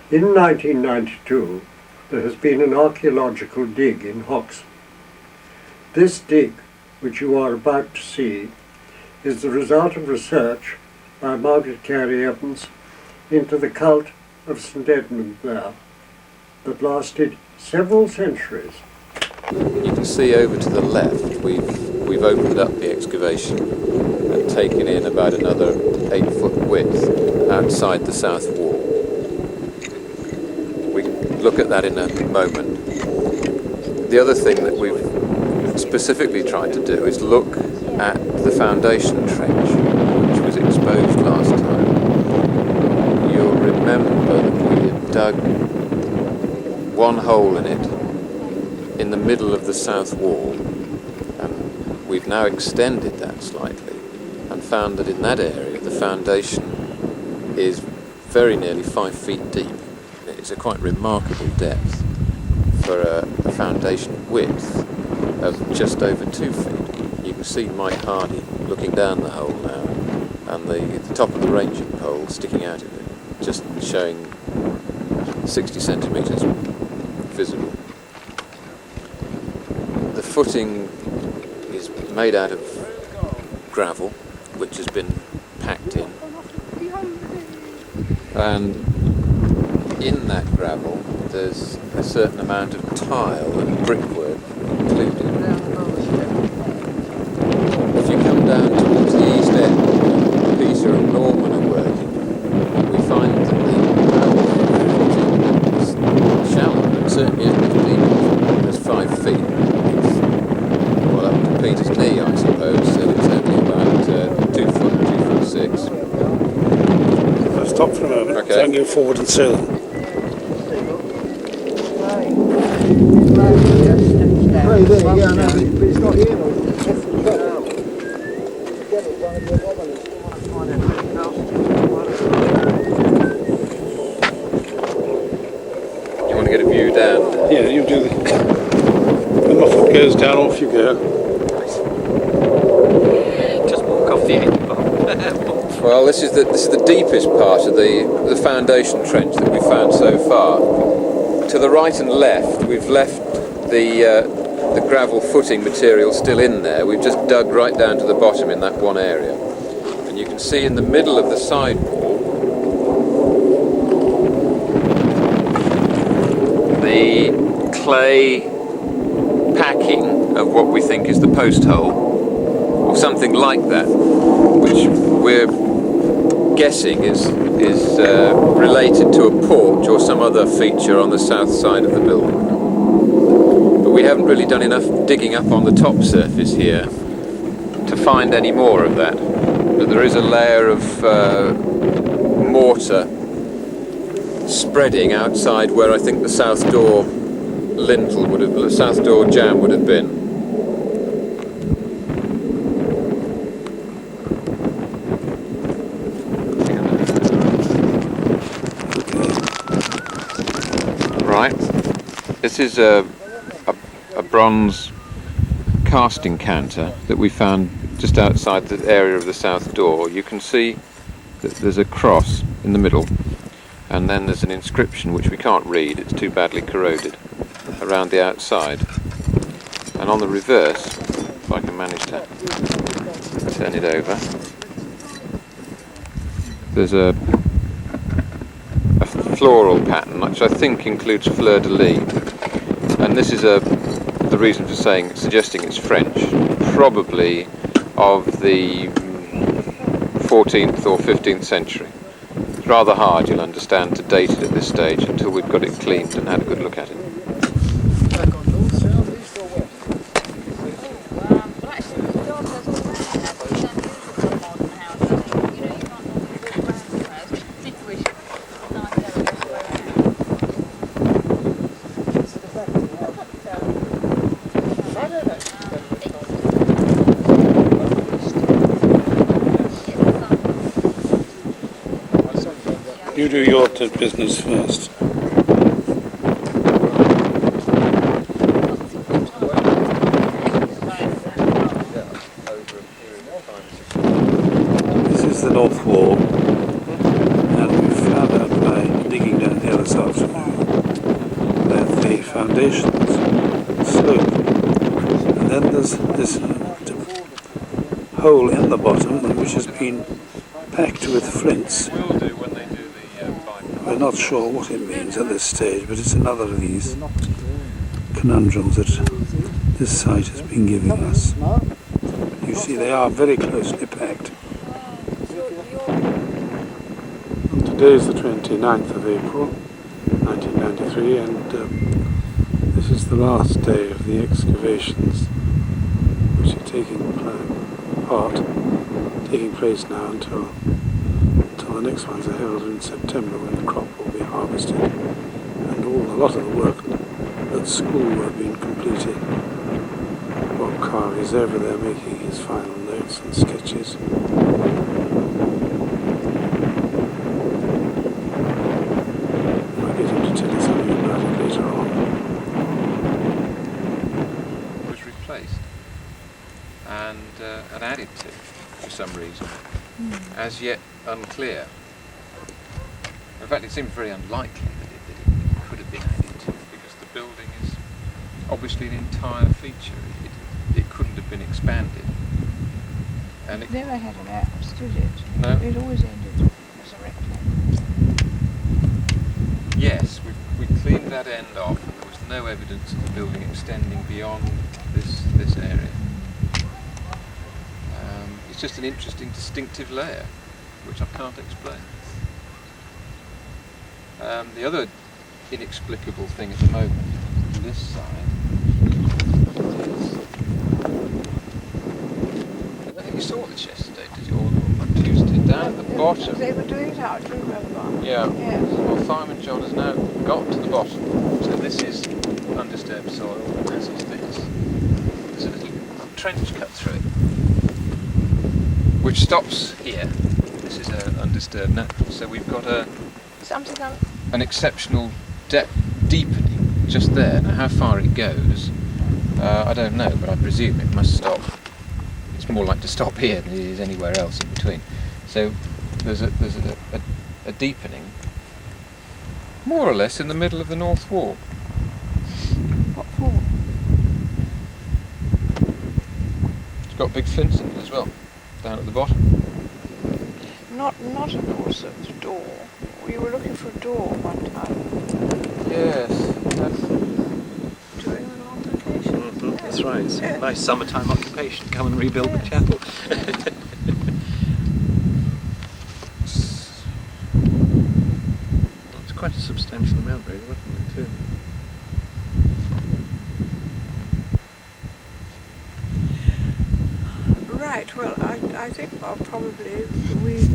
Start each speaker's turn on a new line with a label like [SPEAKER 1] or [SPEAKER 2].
[SPEAKER 1] In 1992, there has been an archaeological dig in Hoxne. This dig, which you are about to see, is the result of research by Margaret Carey Evans into the cult of St Edmund there, that lasted several centuries.
[SPEAKER 2] You can see over to the left, we've opened up the excavation and taken in about another 8-foot width outside the south wall. We can look at that in a moment. The other thing that we've specifically tried to do is look at the foundation trench, which was exposed last time. You'll remember that we had dug one hole in it in the middle of the south wall, and we've now extended that slightly and found that in that area the foundation is very nearly 5 feet deep. It's a quite remarkable depth for a foundation width of just over 2 feet. You can see Mike Hardy looking down the hole now, and the top of the ranging pole sticking out of it, just showing 60 centimetres visible. The footing is made out of gravel, which has been packed in, and in that gravel there's a certain amount of tile and brickwork included. If you come down towards the east end where Peter and Norman are working, we find that the footing is shallow, and certainly isn't as deep as 5 feet. It's, well, up to Peter's knee, I suppose, so it's only about 2 foot, 2 foot 6.
[SPEAKER 3] I'll stop for a moment,
[SPEAKER 2] okay.
[SPEAKER 3] So I can go forward and see them.
[SPEAKER 1] It's not here,
[SPEAKER 2] You want to get a view down?
[SPEAKER 3] Yeah, you do the... When my foot goes down, off you go.
[SPEAKER 4] Just walk off the edge.
[SPEAKER 2] Well, this is the deepest part of the foundation trench that we've found so far. To the right and left, we've left the gravel footing material still in there. We've just dug right down to the bottom in that one area. And you can see in the middle of the side wall the clay packing of what we think is the post hole, or something like that, which we're guessing is related to a porch or some other feature on the south side of the building. But we haven't really done enough digging up on the top surface here to find any more of that. But there is a layer of mortar spreading outside where I think the south door lintel would have, the south door jamb would have been. Right, this is a bronze casting counter that we found just outside the area of the south door. You can see that there's a cross in the middle, and then there's an inscription which we can't read, it's too badly corroded, around the outside. And on the reverse, if I can manage to turn it over, there's a floral pattern which I think includes fleur-de-lis, and this is the reason for suggesting it's French, probably of the 14th or 15th century. It's rather hard, you'll understand, to date it at this stage until we've got it cleaned and had a good look at it.
[SPEAKER 3] You do your business first. This is the north wall, and we found out by digging down the other side hole in the bottom which has been packed with flints.
[SPEAKER 2] Will do when they do the bypass.
[SPEAKER 3] We're not sure what it means at this stage, but it's another of these conundrums that this site has been giving us. You see, they are very closely packed. And today is the 29th of April, 1993, and this is the last day of the excavations which are taking place now until the next ones are held in September, when the crop will be harvested, and a lot of the work at school have been completed. Bob Carr is over there making his final notes and sketches. I'll get him to tell us something about it later on.
[SPEAKER 2] Was replaced and added to for some reason, as yet unclear. In fact, it seems very unlikely that it could have been added to, because the building is obviously an entire feature. It couldn't have been expanded. And it
[SPEAKER 5] never had an house, did it?
[SPEAKER 2] No.
[SPEAKER 5] It always ended as a rectangle.
[SPEAKER 2] Yes, we cleaned that end off, and there was no evidence of the building extending beyond this area. It's just an interesting, distinctive layer, which I can't explain. The other inexplicable thing at the moment, this side, is... I don't think you saw this yesterday, did you? Or on Tuesday, down at the bottom.
[SPEAKER 5] They were doing it out, do you remember?
[SPEAKER 2] Yeah.
[SPEAKER 5] Yes.
[SPEAKER 2] Well, Fireman John has now got to the bottom. So this is undisturbed soil, and as is this. There's a little trench cut through it, which stops here. This is undisturbed natural. So we've got
[SPEAKER 5] Something on...
[SPEAKER 2] an exceptional deepening just there. Now, how far it goes, I don't know, but I presume it must stop. It's more like to stop here than it is anywhere else in between. So there's a deepening, more or less in the middle of the north wall.
[SPEAKER 5] What for?
[SPEAKER 2] It's got big flints in it as well, down at the bottom.
[SPEAKER 5] Not of course at the door. We were looking for a door one time.
[SPEAKER 2] Yes,
[SPEAKER 5] During an altercation.
[SPEAKER 4] Mm-hmm, that's right. It's a nice summertime occupation. Come and rebuild the chapel. It's quite a substantial amount, really, wasn't it, too?
[SPEAKER 5] Right, well, I think probably we